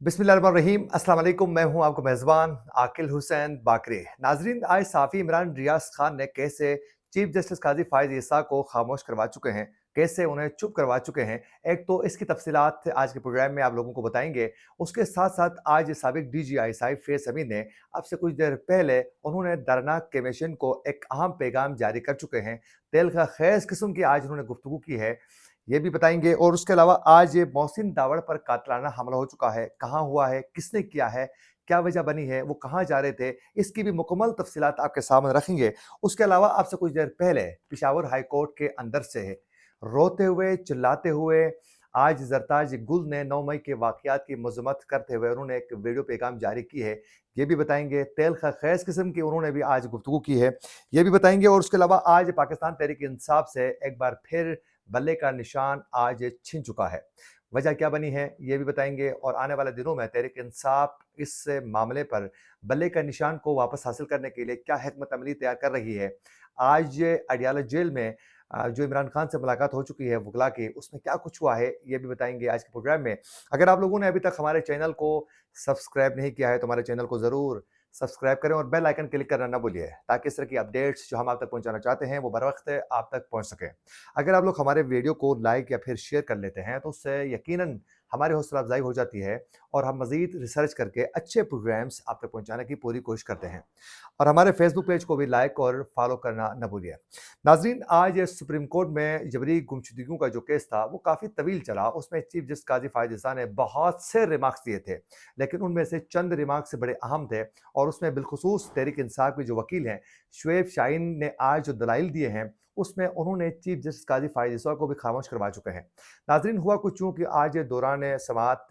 बिस्मिल्लाहिर्रहमानिर्रहीम। अस्सलाम वालेकुम। मैं हूं आपका मेज़बान आकिल हुसैन बाकरी। नाजरीन, आज साफ़ी इमरान रियाज खान ने कैसे चीफ जस्टिस काजी फ़ाइज़ ईसा को खामोश करवा चुके हैं, कैसे उन्हें चुप करवा चुके हैं, एक तो इसकी तफसीलात आज के प्रोग्राम में आप लोगों को बताएंगे। उसके साथ साथ आज साबिक DGI फैज़ अमीन ने अब से कुछ देर पहले उन्होंने दर्दनाक कमीशन को एक अहम पैगाम जारी कर चुके हैं। तेल का खेज़ किस्म की आज उन्होंने गुफ्तगू की है, ये भी बताएँगे। और उसके अलावा आज ये मोहसिन दावड़ पर कातलाना हमला हो चुका है, कहाँ हुआ है, किसने किया है, क्या वजह बनी है, वो कहाँ जा रहे थे, इसकी भी मुकम्मल तफसीलात आपके सामने रखेंगे। उसके अलावा आपसे कुछ देर पहले पेशावर हाई कोर्ट के अंदर से रोते हुए, चिल्लाते हुए आज ज़रताज गुल ने 9 मई के वाक़यात की मज़म्मत करते हुए उन्होंने एक वीडियो पैगाम जारी की है, ये भी बताएँगे। तेल खेज़ किस्म की उन्होंने भी आज गुफ्तगू की है, ये भी बताएँगे। और उसके अलावा आज पाकिस्तान तहरीक इंसाफ से एक बार फिर बल्ले का निशान आज छिन चुका है। वजह क्या बनी है, ये भी बताएँगे। और आने वाले दिनों में तहरीक इंसाफ इस मामले पर बल्ले का निशान को वापस हासिल करने के लिए क्या हिकमत अमली तैयार कर रही है। आज अडयाला जेल में जो इमरान खान से मुलाकात हो चुकी है वकला की, उसमें क्या कुछ हुआ है, ये भी बताएँगे आज के प्रोग्राम में। अगर आप लोगों ने अभी तक हमारे चैनल को सब्सक्राइब नहीं किया है, तो हमारे चैनल को ज़रूर सब्सक्राइब करें और बेल आइकन क्लिक करना ना भूलिए, ताकि इस तरह की अपडेट्स जो हम आप तक पहुँचाना चाहते हैं, वो बर वक़्त आप तक पहुँच सकें। अगर आप लोग हमारे वीडियो को लाइक या फिर शेयर कर लेते हैं, तो उससे यकीनन हमारी हौसला अफ़ज़ाई हो जाती है और हम मज़ीद रिसर्च करके अच्छे प्रोग्राम्स आप तक पहुँचाने की पूरी कोशिश करते हैं। और हमारे फेसबुक पेज को भी लाइक और फॉलो करना न भूलिए। नाज़रीन, आज सुप्रीम कोर्ट में जबरी गुमशुदगियों का जो केस था, वो काफ़ी तवील चला। उसमें चीफ जस्टिस काज़ी फ़ाइज़ ईसा ने बहुत से रिमार्क्स दिए थे, लेकिन उनमें से चंद रिमार्क्स बड़े अहम थे। और उसमें बिलखुसूस तहरीक इंसाफ के जो वकील हैं, शुएब शाहीन ने आज जो दलाइल दिए हैं, उसमें उन्होंने चीफ जस्टिस काज़ी फ़ाइज़ ईसा को भी खामोश करवा चुके हैं। नाज़रीन, हुआ कुछ यूँ कि आज दौरान समाअत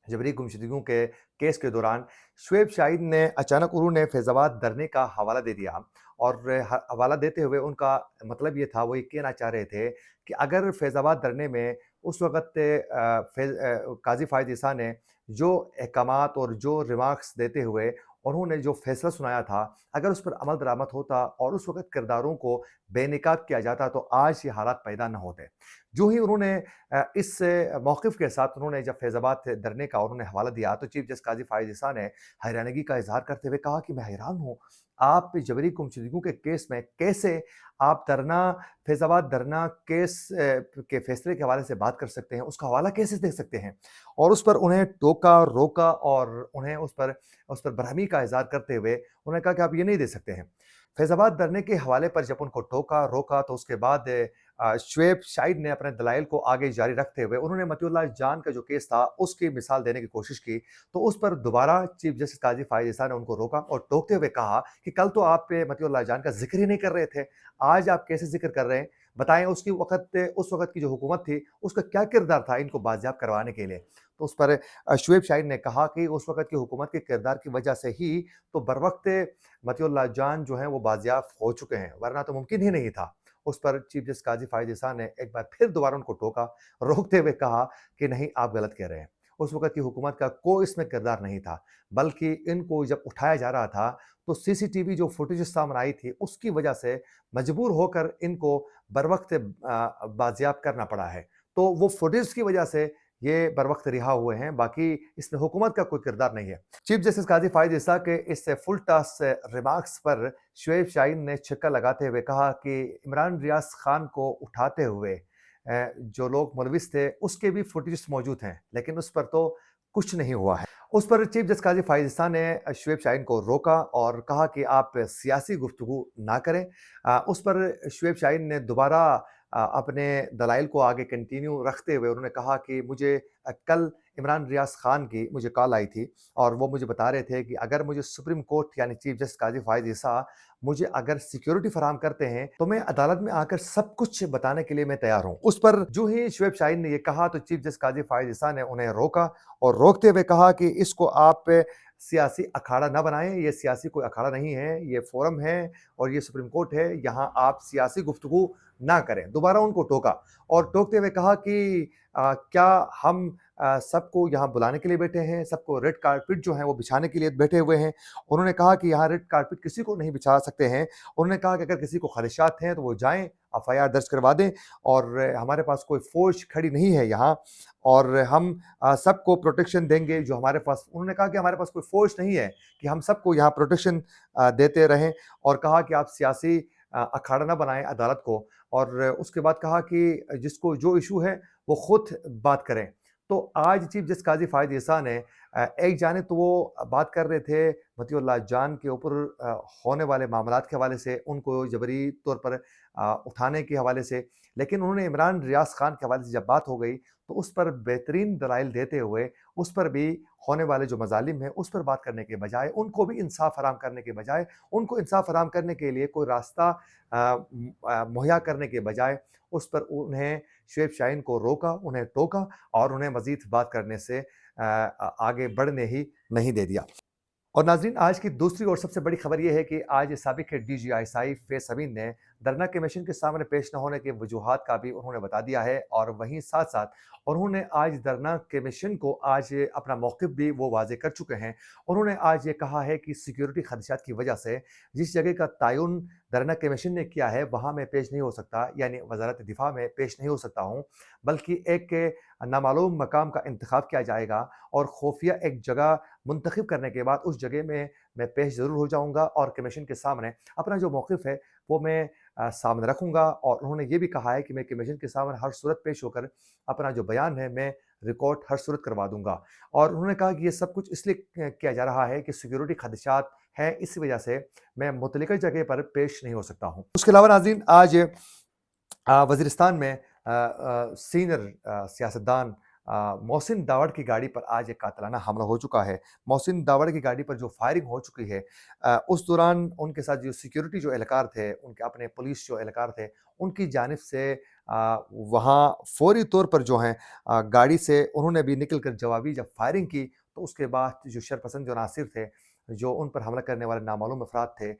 जबरी गुमशुदगियों के केस के दौरान शुएब शाहीन ने अचानक उन्होंने फैज़ाबाद धरने का हवाला दे दिया। और हवाला देते हुए उनका मतलब ये था, वो ये कहना चाह रहे थे कि अगर फैज़ाबाद धरने में उस वक़्त काज़ी फ़ाइज़ ईसा ने जो अहकामात और जो रिमार्क्स देते हुए उन्होंने जो फ़ैसला सुनाया था, अगर उस पर अमल दरामद होता और उस वक़्त किरदारों को बेनकाब किया जाता, तो आज ये हालात पैदा ना होते। जो ही उन्होंने इस मौक़िफ़ के साथ उन्होंने जब फैज़ाबाद धरने का उन्होंने हवाला दिया, तो चीफ जस्टिस काज़ी फ़ाइज़ ईसा ने हैरानगी का इज़हार करते हुए कहा कि मैं हैरान हूँ, आप जबरी गुमशुदगियों के केस में कैसे आप फैज़ाबाद धरना केस के फैसले के हवाले से बात कर सकते हैं, उसका हवाला कैसे दे सकते हैं? और उस पर उन्हें टोका, रोका और उन्हें उस पर बरहमी का इज़हार करते हुए उन्होंने कहा कि आप ये नहीं दे सकते हैं। फैज़ाबाद धरने के हवाले पर जब उनको टोका, रोका, तो उसके बाद शुएब शाहीन ने अपने दलाइल को आगे जारी रखते हुए उन्होंने मतीउल्लाह जान का जो केस था, उसकी मिसाल देने की कोशिश की। तो उस पर दोबारा चीफ जस्टिस काज़ी फ़ाइज़ ईसा ने उनको रोका और टोकते हुए कहा कि कल तो आप मतीउल्लाह जान का ज़िक्र ही नहीं कर रहे थे, आज आप कैसे ज़िक्र कर रहे हैं? बताएँ, उस वक़्त की जो हुकूमत थी, उसका क्या किरदार था इनको बाज़ियाब करवाने के लिए? तो उस पर शुएब शाहीन ने कहा कि उस वक़्त की हुकूमत के किरदार की वजह से ही तो बरवक़्त मतीउल्लाह जान जो हैं वो बाज़ियाब हो चुके हैं, वरना तो मुमकिन ही नहीं था। उस पर चीफ जस्टिस काज़ी फ़ाइज़ ईसा ने एक बार फिर दोबारा उनको टोका, रोकते हुए कहा कि नहीं, आप गलत कह रहे हैं। उस वक़्त की हुकूमत का कोई इसमें किरदार नहीं था, बल्कि इनको जब उठाया जा रहा था, तो सीसीटीवी जो फुटेजेस सामने आई थी, उसकी वजह से मजबूर होकर इनको बरवक़्त बाज़ियाब करना पड़ा है। तो वो फुटेज की वजह से ये बरवक़्त रिहा हुए हैं, बाकी इसमें हुकूमत का कोई किरदार नहीं है। चीफ जस्टिस काज़ी फ़ाइज़ ईसा के इस फुल टॉस रिमार्क्स पर शुएब शाहीन ने छिक्का लगाते हुए कहा कि इमरान रियाज खान को उठाते हुए जो लोग मुलविस थे, उसके भी फुटेज मौजूद हैं, लेकिन उस पर तो कुछ नहीं हुआ है। उस पर चीफ जस्टिस काज़ी फ़ाइज़ ईसा ने शुएब शाहीन को रोका और कहा कि आप सियासी गुफ्तगू ना करें। उस पर शुएब शाहीन ने दोबारा अपने दलाइल को आगे कंटिन्यू रखते हुए उन्होंने कहा कि मुझे कल इमरान रियाज खान की मुझे कॉल आई थी और वो मुझे बता रहे थे कि अगर मुझे सुप्रीम कोर्ट यानी चीफ जस्टिस काज़ी फ़ाइज़ ईसा मुझे अगर सिक्योरिटी फराहम करते हैं, तो मैं अदालत में आकर सब कुछ बताने के लिए मैं तैयार हूँ। उस पर जो ही शुएब शाहीन ने ये कहा, तो चीफ जस्टिस काज़ी फ़ाइज़ ईसा ने उन्हें रोका और रोकते हुए कहा कि इसको आप सियासी अखाड़ा ना बनाएँ, ये सियासी कोई अखाड़ा नहीं है, ये फोरम है और ये सुप्रीम कोर्ट है, यहाँ आप सियासी गुफ्तगू ना करें। दोबारा उनको टोका और टोकते हुए कहा कि क्या हम सब को यहाँ बुलाने के लिए बैठे हैं, सबको रेड कारपेट जो है वो बिछाने के लिए बैठे हुए हैं। उन्होंने कहा कि यहाँ रेड कारपेट किसी को नहीं बिछा सकते हैं। उन्होंने कहा कि अगर किसी को ख़दशात हैं तो वो जाएँ, एफआईआर दर्ज करवा दें, और हमारे पास कोई फ़ौज खड़ी नहीं है यहाँ, और हम सबको प्रोटेक्शन देंगे जो हमारे पास। उन्होंने कहा कि हमारे पास कोई फ़ौज नहीं है कि हम सबको यहाँ प्रोटेक्शन देते रहें, और कहा कि आप सियासी अखाड़ा ना बनाएं अदालत को। और उसके बाद कहा कि जिसको जो इशू है वो खुद बात करें। तो आज चीफ जस्टिस काजी फायद ईसा ने एक जाने तो वो बात कर रहे थे मतीउल्लाह जान के ऊपर होने वाले मामलात के हवाले से, उनको जबरी तौर पर उठाने के हवाले से, लेकिन उन्होंने इमरान रियाज खान के हवाले से जब बात हो गई तो उस पर बेहतरीन दलाइल देते हुए उस पर भी होने वाले जो मजालिम हैं उस पर बात करने के बजाय, उनको भी इंसाफ फराम करने के बजाय, उनको इंसाफ फराम करने के लिए कोई रास्ता मुहैया करने के बजाय, उस पर उन्हें शुएब शाहीन को रोका, उन्हें टोका, और उन्हें मजीद बात करने से आगे बढ़ने ही नहीं दे दिया। और नाज़रीन, आज की दूसरी और सबसे बड़ी खबर यह है कि आज साबिक डीजीआईएसआई फैज़ अमीन ने धरना कमीशन के सामने पेश न होने के वजूहात का भी उन्होंने बता दिया है, और वहीं साथ साथ उन्होंने आज धरना कमीशन को आज अपना मौक़िफ़ भी वो वाज़े कर चुके हैं। उन्होंने आज ये कहा है कि सिक्योरिटी खदशात की वजह से जिस जगह का तयन धरना कमीशन ने किया है वहाँ मैं पेश नहीं हो सकता, यानी वज़ारत दिफ़ा में पेश नहीं हो सकता हूँ, बल्कि एक नामालूम मकाम का इंतखाब किया जाएगा, और खुफिया एक जगह मुंतखब करने के बाद उस जगह में मैं पेश ज़रूर हो जाऊँगा, और कमीशन के सामने अपना जो मौक़िफ़ है वो मैं सामने रखूँगा। और उन्होंने ये भी कहा है कि मैं कमीशन के सामने हर सूरत पेश होकर अपना जो बयान है मैं रिकॉर्ड हर सूरत करवा दूँगा। और उन्होंने कहा कि ये सब कुछ इसलिए किया जा रहा है कि सिक्योरिटी खदशात हैं, इसी वजह से मैं मुतल्लिका जगह पर पेश नहीं हो सकता हूँ। उसके अलावा नाज़रीन, आज वज़ीरिस्तान में सीनियर सियासतदान मोहसिन दावड़ की गाड़ी पर आज एक कातलाना हमला हो चुका है। मोहसिन दावड़ की गाड़ी पर जो फायरिंग हो चुकी है, उस दौरान उनके साथ जो सिक्योरिटी जो एहलकार थे, उनके अपने पुलिस जो एहलकार थे, उनकी जानिब से वहाँ फ़ौरी तौर पर जो है गाड़ी से उन्होंने भी निकल कर जवाबी जब फायरिंग की, तो उसके बाद जो शरपसंद जो नासिर थे, जो उन पर हमला करने वाले नामालूम अफराद थे,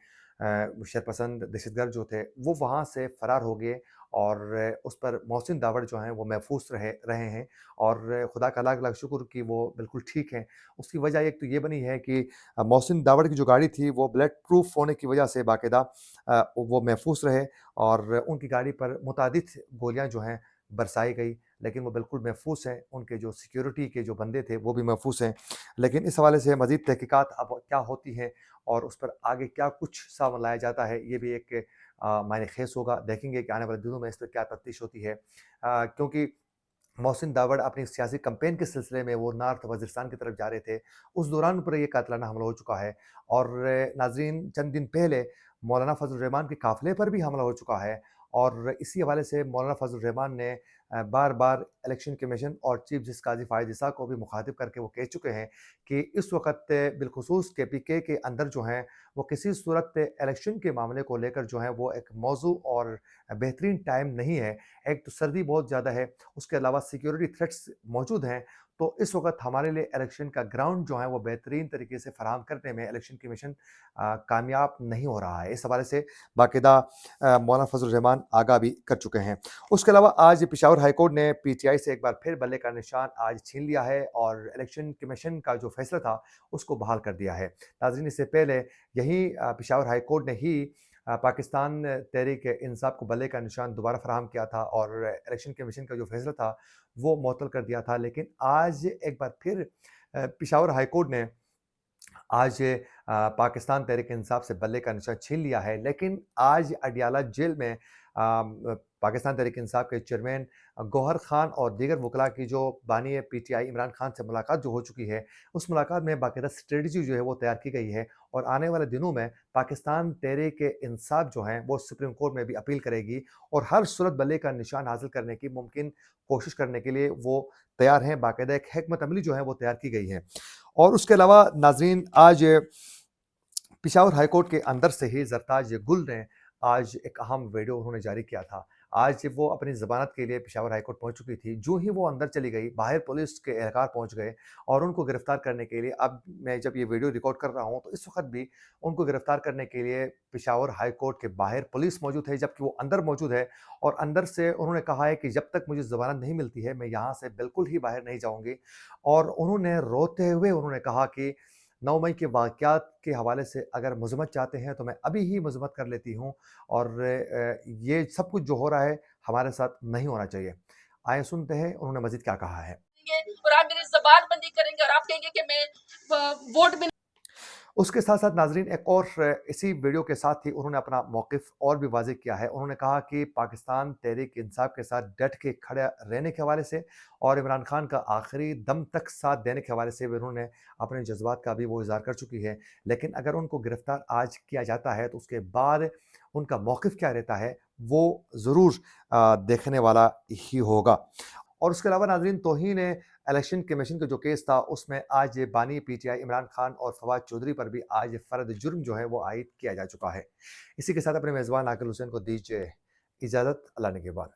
शरपसंद दहशतगर्द जो थे, वो वहाँ से फ़रार हो गए, और उस पर मोहसिन दावड़ जो हैं वो महफूज रहे रहे हैं, और खुदा का लाख लाख शुक्र कि वो बिल्कुल ठीक हैं। उसकी वजह एक तो ये बनी है कि मोहसिन दावड़ की जो गाड़ी थी वो बुलेट प्रूफ होने की वजह से बाकायदा वो महफूज रहे, और उनकी गाड़ी पर मुतादिद गोलियां जो हैं बरसाई गई, लेकिन वो बिल्कुल महफूज हैं। उनके जो सिक्योरिटी के जो बंदे थे वो भी महफूज हैं। लेकिन इस हवाले से मज़ीद तहकीकात अब क्या होती हैं और उस पर आगे क्या कुछ सामने लाया जाता है, ये भी एक मायने ख़ेज़ होगा। देखेंगे कि आने वाले दिनों में इस पर क्या तफ्तीश होती है, क्योंकि मोहसिन दावड़ अपनी सियासी कैंपेन के सिलसिले में वो नॉर्थ वज़ीरिस्तान की तरफ जा रहे थे, उस दौरान उन पर ये कातिलाना हमला हो चुका है। और नाज़रीन, चंद दिन पहले मौलाना फ़ज़ल रहमान के काफ़िले पर भी हमला हो चुका है, और इसी हवाले से मौलाना फ़ज़ल रहमान ने बार-बार इलेक्शन कमीशन और चीफ जस्टिस काज़ी फ़ायज़ ईसा को भी मुखातिब करके वो कह चुके हैं कि इस वक़्त बिलख़ुसूस केपीके के अंदर जो हैं वो किसी सूरत इलेक्शन के मामले को लेकर जो है वो एक मौज़ू और बेहतरीन टाइम नहीं है। एक तो सर्दी बहुत ज़्यादा है, उसके अलावा सिक्योरिटी थ्रेट्स मौजूद हैं, तो इस वक़्त हमारे लिए इलेक्शन का ग्राउंड जो है वो बेहतरीन तरीके से फ़राहम करने में इलेक्शन कमीशन कामयाब नहीं हो रहा है। इस हवाले से बाकायदा मौलाना फ़ज़ल रहमान आगाह भी कर चुके हैं। उसके अलावा आज पेशावर हाई कोर्ट ने पीटीआई से एक बार फिर बल्ले का निशान आज छीन लिया है, और इलेक्शन कमीशन का जो फैसला था उसको बहाल कर दिया है। नाज़रीन, इससे पहले यही पेशावर हाई कोर्ट ने ही पाकिस्तान तहरीक इंसाफ को बल्ले का निशान दोबारा फराहम किया था, और इलेक्शन कमीशन का जो फैसला था वो मुअत्तल कर दिया था। लेकिन आज एक बार फिर पेशावर हाई कोर्ट ने आज पाकिस्तान तहरीक इंसाफ से बल्ले का निशान छीन लिया है। लेकिन आज अडियाला जेल में पाकिस्तान तहरीक इंसाफ के चेयरमैन गौहर खान और दीगर वकला की जो बानी है पीटीआई इमरान खान से मुलाकात जो हो चुकी है, उस मुलाकात में बाकायदा स्ट्रेटजी जो है वो तैयार की गई है, और आने वाले दिनों में पाकिस्तान तहरीक इंसाफ जो है वो सुप्रीम कोर्ट में भी अपील करेगी, और हर सूरत बल्ले का निशान हासिल करने की मुमकिन कोशिश करने के लिए वो तैयार हैं। बाकायदा एक हिकमत अमली जो है वो तैयार की गई है। और उसके अलावा नाज़रीन, आज पेशावर हाई कोर्ट के अंदर से ही ज़रताज गुल ने आज एक अहम वीडियो उन्होंने जारी किया था। آج وہ اپنی ضمانت کے لیے پشاور ہائی کورٹ پہنچ چکی تھی۔ جو ہی وہ اندر چلی گئی، باہر پولیس کے اہلکار پہنچ گئے اور ان کو گرفتار کرنے کے لیے، اب میں جب یہ ویڈیو ریکارڈ کر رہا ہوں تو اس وقت بھی ان کو گرفتار کرنے کے لیے پشاور ہائی کورٹ کے باہر پولیس موجود ہے، جبکہ وہ اندر موجود ہے اور اندر سے انہوں نے کہا ہے کہ جب تک مجھے ضمانت نہیں ملتی ہے میں یہاں سے بالکل ہی باہر نہیں جاؤں گی۔ اور انہوں نے روتے ہوئے انہوں نے کہا کہ 9 مئی کے واقعات کے حوالے سے اگر مذمت چاہتے ہیں تو میں ابھی ہی مذمت کر لیتی ہوں، اور یہ سب کچھ جو ہو رہا ہے ہمارے ساتھ نہیں ہونا چاہیے۔ آئیں سنتے ہیں انہوں نے مزید کیا کہا ہے۔ اور آپ میری زبان بندی کریں گے اور آپ کہیں گے کہ میں ووٹ بھی اس کے ساتھ ساتھ ناظرین ایک اور اسی ویڈیو کے ساتھ ہی انہوں نے اپنا موقف اور بھی واضح کیا ہے۔ انہوں نے کہا کہ پاکستان تحریک انصاف کے ساتھ ڈٹ کے کھڑے رہنے کے حوالے سے اور عمران خان کا آخری دم تک ساتھ دینے کے حوالے سے بھی انہوں نے اپنے جذبات کا بھی وہ اظہار کر چکی ہے۔ لیکن اگر ان کو گرفتار آج کیا جاتا ہے تو اس کے بعد ان کا موقف کیا رہتا ہے وہ ضرور دیکھنے والا ہی ہوگا۔ اور اس کے علاوہ ناظرین توہین الیکشن کمیشن کا جو کیس تھا اس میں آج بانی P T I Imran Khan اور فواد چودھری پر بھی آج فرد جرم جو ہے وہ عائد کیا جا چکا ہے۔ اسی کے ساتھ اپنے میزبان عاقل حسین کو دیجیے اجازت، اللہ نگہبان۔